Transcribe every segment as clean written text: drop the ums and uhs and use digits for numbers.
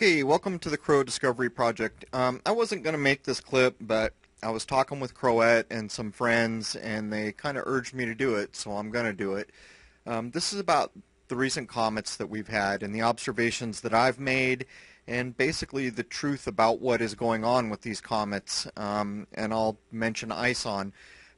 Okay, welcome to the Crow Discovery Project. I wasn't going to make this clip, but I was talking with Crowette and some friends, and they kind of urged me to do it, so I'm going to do it. This is about the recent comets that we've had and the observations that I've made, and basically the truth about what is going on with these comets, and I'll mention ISON.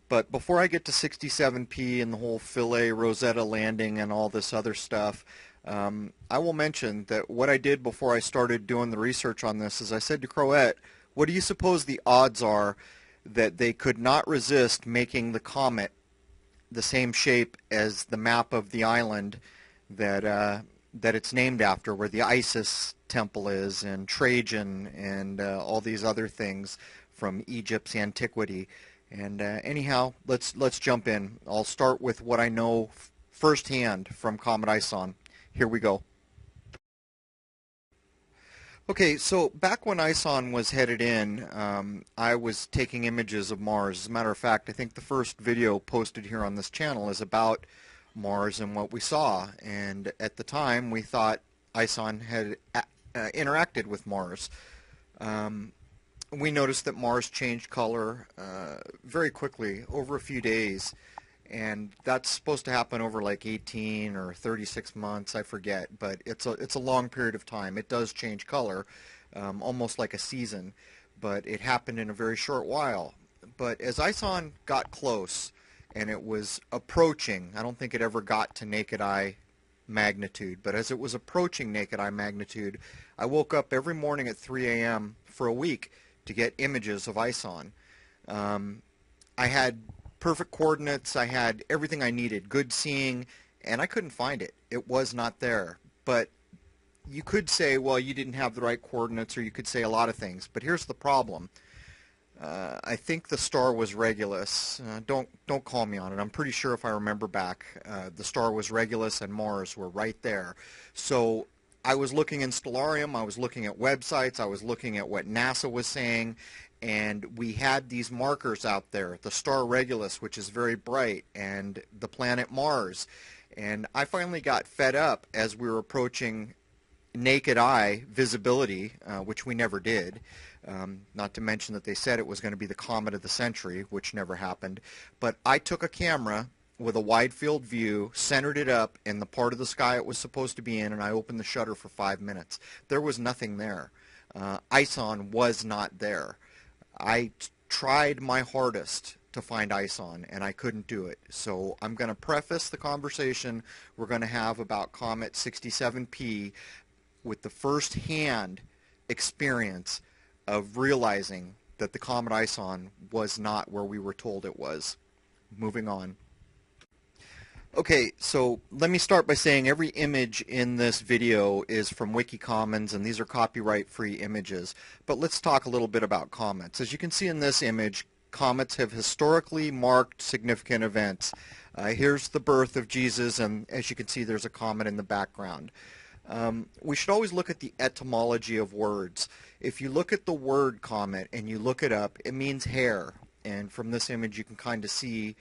But before I get to 67P and the whole Philae Rosetta landing and all this other stuff, I will mention that what I did before I started doing the research on this is I said to Crowette, what do you suppose the odds are that they could not resist making the comet the same shape as the map of the island that it's named after, where the Isis temple is, and Trajan, and all these other things from Egypt's antiquity. And anyhow, let's jump in. I'll start with what I know firsthand from Comet ISON. Here we go. Okay, so back when ISON was headed in, I was taking images of Mars. As a matter of fact, I think the first video posted here on this channel is about Mars and what we saw. And at the time, we thought ISON had interacted with Mars. We noticed that Mars changed color very quickly over a few days. And that's supposed to happen over like 18 or 36 months, I forget, but it's a long period of time. It does change color, almost like a season, but it happened in a very short while. But as ISON got close and it was approaching, I don't think it ever got to naked eye magnitude, but as it was approaching naked eye magnitude, I woke up every morning at 3 a.m. for a week to get images of ISON. I had perfect coordinates, I had everything I needed, good seeing, and I couldn't find it. It was not there. But you could say, well, you didn't have the right coordinates, or you could say a lot of things. But here's the problem. I think the star was Regulus. Don't call me on it. I'm pretty sure if I remember back, the star was Regulus and Mars were right there. So I was looking in Stellarium, I was looking at websites, I was looking at what NASA was saying, and we had these markers out there, the star Regulus, which is very bright, and the planet Mars. And I finally got fed up as we were approaching naked eye visibility, which we never did. Not to mention that they said it was going to be the comet of the century, which never happened. But I took a camera with a wide field view, centered it up in the part of the sky it was supposed to be in, and I opened the shutter for 5 minutes. There was nothing there. ISON was not there. I tried my hardest to find ISON, and I couldn't do it. So I'm going to preface the conversation we're going to have about Comet 67P with the first-hand experience of realizing that the Comet ISON was not where we were told it was. Moving on. Okay, so let me start by saying every image in this video is from WikiCommons, and these are copyright-free images. But let's talk a little bit about comets. As you can see in this image, comets have historically marked significant events. Here's the birth of Jesus, and as you can see, there's a comet in the background. We should always look at the etymology of words. If you look at the word comet and you look it up, it means hair. And from this image, you can kind of see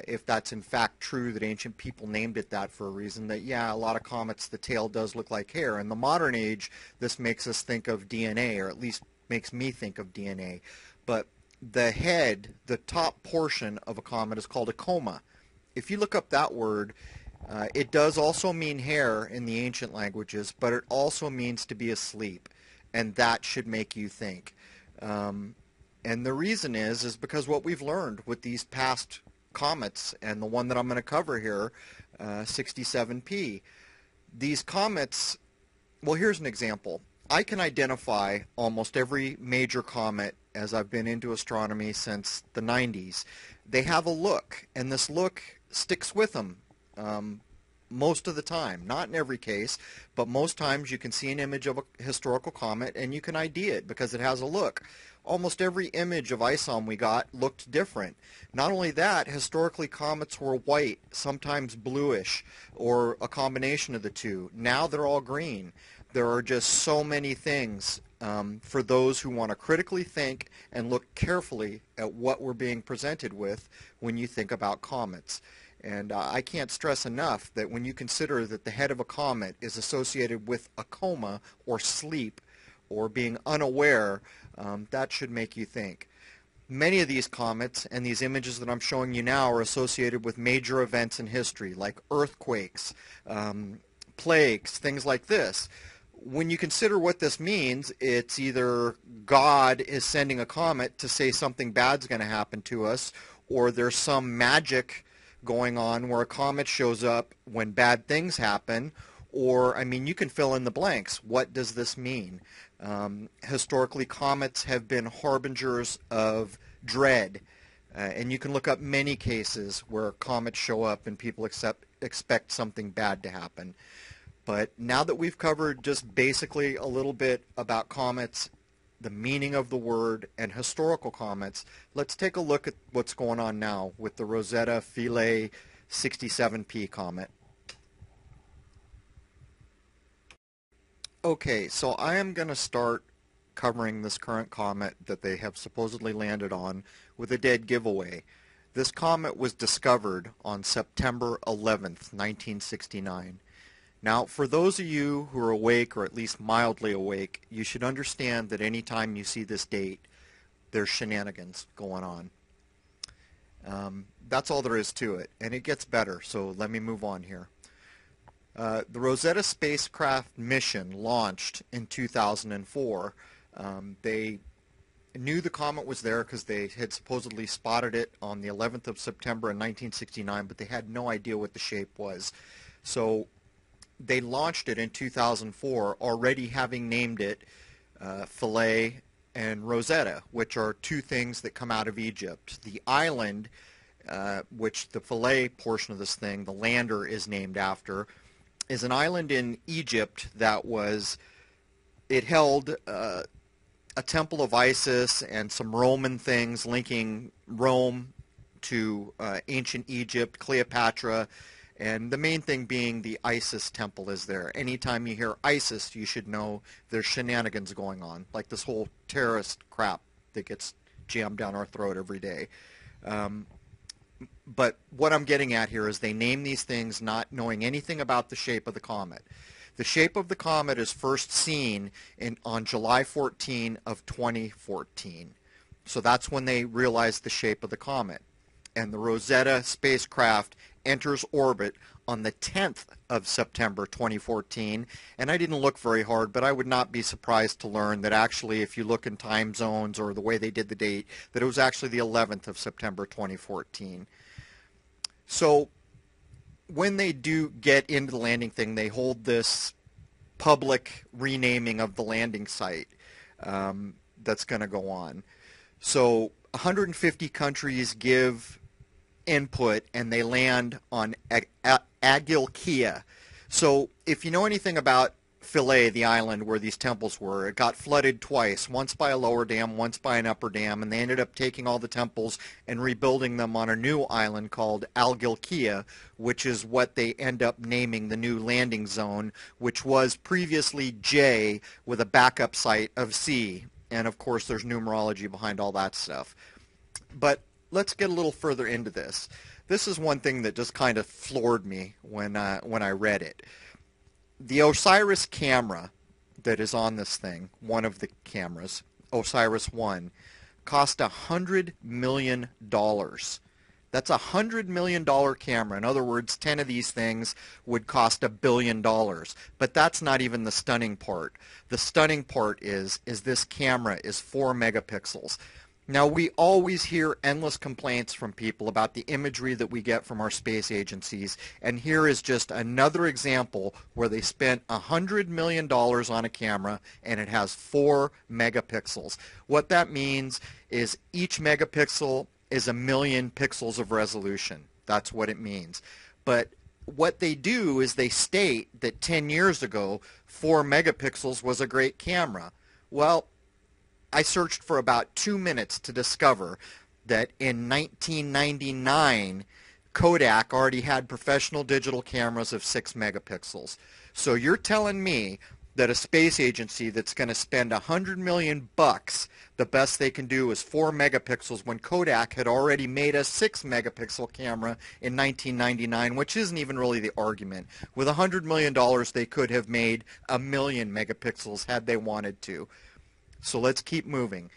if that's in fact true, that ancient people named it that for a reason, that yeah, a lot of comets, the tail does look like hair. In the modern age, this makes us think of DNA, or at least makes me think of DNA. But the head, the top portion of a comet, is called a coma. If you look up that word, it does also mean hair in the ancient languages, but it also means to be asleep, and that should make you think. And the reason is because what we've learned with these past comets, and the one that I'm going to cover here, 67P. These comets, well, here's an example. I can identify almost every major comet as I've been into astronomy since the 90s. They have a look, and this look sticks with them most of the time. Not in every case, but most times you can see an image of a historical comet and you can ID it because it has a look. Almost every image of ISON we got looked different. Not only that, historically comets were white, sometimes bluish, or a combination of the two. Now they're all green. There are just so many things for those who want to critically think and look carefully at what we're being presented with when you think about comets. And I can't stress enough that when you consider that the head of a comet is associated with a coma or sleep or being unaware, that should make you think. Many of these comets and these images that I'm showing you now are associated with major events in history, like earthquakes, plagues, things like this. When you consider what this means, it's either God is sending a comet to say something bad's going to happen to us, or there's some magic going on where a comet shows up when bad things happen, or, I mean, you can fill in the blanks. What does this mean? Historically, comets have been harbingers of dread, and you can look up many cases where comets show up and people expect something bad to happen. But now that we've covered just basically a little bit about comets, the meaning of the word, and historical comets, let's take a look at what's going on now with the Rosetta Philae 67P comet. Okay, so I am going to start covering this current comet that they have supposedly landed on with a dead giveaway. This comet was discovered on September 11th, 1969. Now, for those of you who are awake, or at least mildly awake, you should understand that anytime you see this date, there's shenanigans going on. That's all there is to it, and it gets better, so let me move on here. The Rosetta spacecraft mission launched in 2004. They knew the comet was there because they had supposedly spotted it on the 11th of September in 1969, but they had no idea what the shape was. So they launched it in 2004, already having named it Philae and Rosetta, which are two things that come out of Egypt. The island, which the Philae portion of this thing, the lander is named after, is an island in Egypt that it held a temple of Isis and some Roman things linking Rome to ancient Egypt, Cleopatra, and the main thing being the Isis temple is there. Anytime you hear Isis, you should know there's shenanigans going on, like this whole terrorist crap that gets jammed down our throat every day. But what I'm getting at here is they name these things not knowing anything about the shape of the comet. The shape of the comet is first seen on July 14 of 2014. So that's when they realized the shape of the comet. And the Rosetta spacecraft enters orbit on the 10th of September 2014. And I didn't look very hard, but I would not be surprised to learn that actually if you look in time zones or the way they did the date, that it was actually the 11th of September 2014. So when they do get into the landing thing, they hold this public renaming of the landing site that's going to go on. So 150 countries give input, and they land on Agilkia. So if you know anything about Philae, the island where these temples were, it got flooded twice, once by a lower dam, once by an upper dam, and they ended up taking all the temples and rebuilding them on a new island called Agilkia, which is what they end up naming the new landing zone, which was previously J with a backup site of C. And of course there's numerology behind all that stuff. But let's get a little further into this. This is one thing that just kind of floored me when I read it. The Osiris camera that is on this thing, one of the cameras, OSIRIS-1, cost $100 million. That's a $100 million camera. In other words, 10 of these things would cost $1 billion. But that's not even the stunning part. The stunning part is this camera is 4 megapixels. Now, we always hear endless complaints from people about the imagery that we get from our space agencies, and here is just another example where they spent $100 million on a camera and it has 4 megapixels. What that means is each megapixel is 1,000,000 pixels of resolution. That's what it means. But what they do is they state that 10 years ago, 4 megapixels was a great camera. Well, I searched for about 2 minutes to discover that in 1999, Kodak already had professional digital cameras of 6 megapixels. So you're telling me that a space agency that's going to spend $100 million, the best they can do is 4 megapixels when Kodak had already made a 6 megapixel camera in 1999, which isn't even really the argument. With $100 million, they could have made 1,000,000 megapixels had they wanted to. So let's keep moving.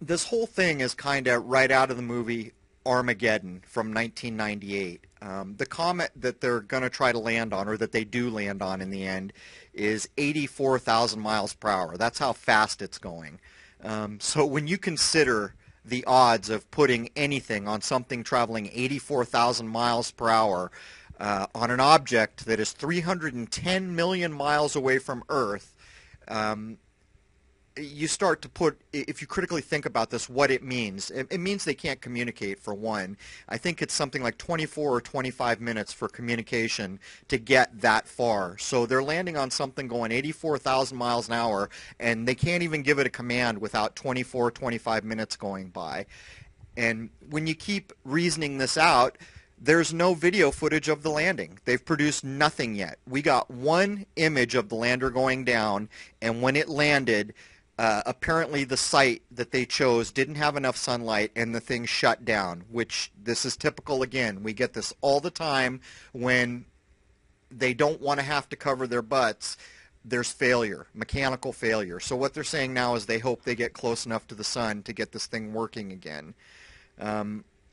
This whole thing is kind of right out of the movie Armageddon from 1998. The comet that they're going to try to land on, or that they do land on in the end, is 84,000 miles per hour. That's how fast it's going. So when you consider the odds of putting anything on something traveling 84,000 miles per hour on an object that is 310 million miles away from Earth, you start to put, if you critically think about this, what it means. It means they can't communicate, for one. I think it's something like 24 or 25 minutes for communication to get that far. So they're landing on something going 84,000 miles an hour, and they can't even give it a command without 24, 25 minutes going by. And when you keep reasoning this out, there's no video footage of the landing. They've produced nothing yet. We got one image of the lander going down, and when it landed, apparently the site that they chose didn't have enough sunlight and the thing shut down, which this is typical again. We get this all the time when they don't want to have to cover their butts. There's failure, mechanical failure. So what they're saying now is they hope they get close enough to the sun to get this thing working again.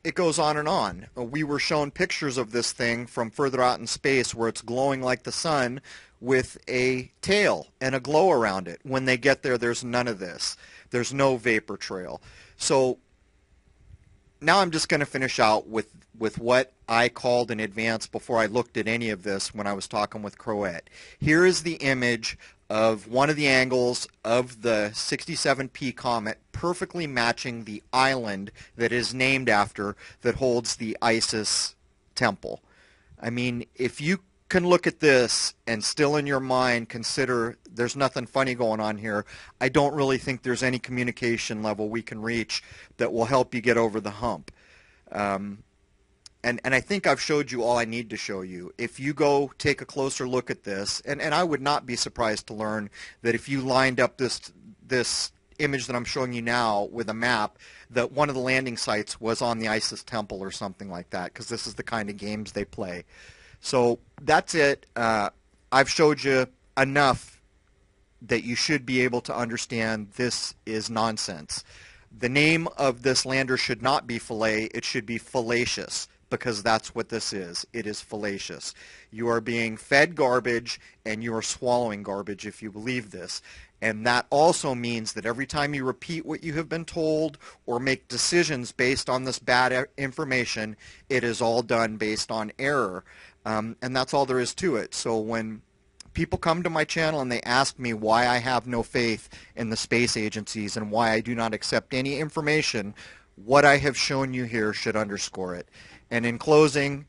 It goes on and on. We were shown pictures of this thing from further out in space where it's glowing like the sun with a tail and a glow around it. When they get there, there's none of this. There's no vapor trail. So now I'm just going to finish out with what I called in advance before I looked at any of this when I was talking with Croet. Here is the image of one of the angles of the 67P Comet perfectly matching the island that is named after that holds the Isis temple. I mean, if you can look at this and still in your mind consider there's nothing funny going on here, I don't really think there's any communication level we can reach that will help you get over the hump. And I think I've showed you all I need to show you. If you go take a closer look at this, and I would not be surprised to learn that if you lined up this image that I'm showing you now with a map, that one of the landing sites was on the Isis temple or something like that, because this is the kind of games they play. So that's it. I've showed you enough that you should be able to understand this is nonsense. The name of this lander should not be fillet, it should be fallacious, because that's what this is. It is fallacious. You are being fed garbage and you are swallowing garbage if you believe this. And that also means that every time you repeat what you have been told or make decisions based on this bad information, it is all done based on error. And that's all there is to it. So when people come to my channel and they ask me why I have no faith in the space agencies and why I do not accept any information, what I have shown you here should underscore it. And in closing,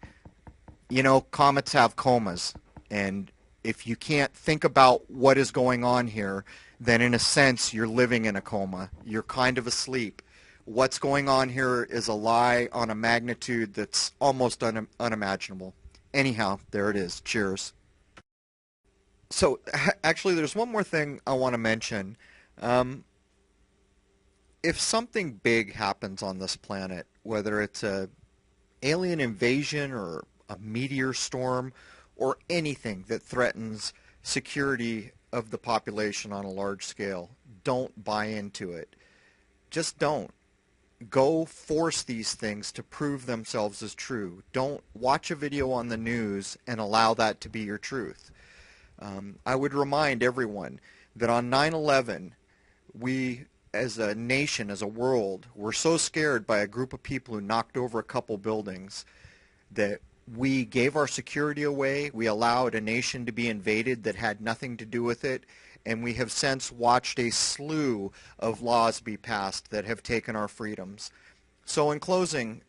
you know, comets have comas. And if you can't think about what is going on here, then in a sense you're living in a coma. You're kind of asleep. What's going on here is a lie on a magnitude that's almost unimaginable. Anyhow, there it is. Cheers. So actually there's one more thing I want to mention. If something big happens on this planet, whether it's a alien invasion or a meteor storm or anything that threatens security of the population on a large scale, don't buy into it. Just don't. Go force these things to prove themselves as true. Don't watch a video on the news and allow that to be your truth. I would remind everyone that on 9/11, we as a nation, as a world, were so scared by a group of people who knocked over a couple buildings that we gave our security away. We allowed a nation to be invaded that had nothing to do with it. And we have since watched a slew of laws be passed that have taken our freedoms. So in closing,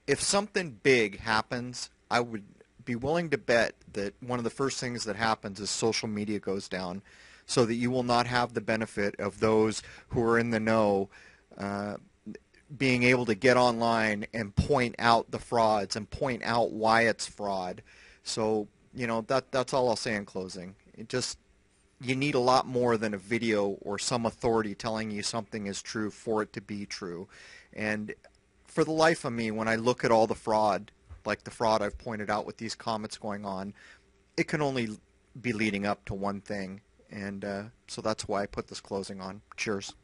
if something big happens, I would be willing to bet that one of the first things that happens is social media goes down, so that you will not have the benefit of those who are in the know being able to get online and point out the frauds and point out why it's fraud. So you know, that's all I'll say in closing. It just, you need a lot more than a video or some authority telling you something is true for it to be true. And for the life of me, when I look at all the fraud, like the fraud I've pointed out with these comets going on, it can only be leading up to one thing. And so that's why I put this closing on. Cheers.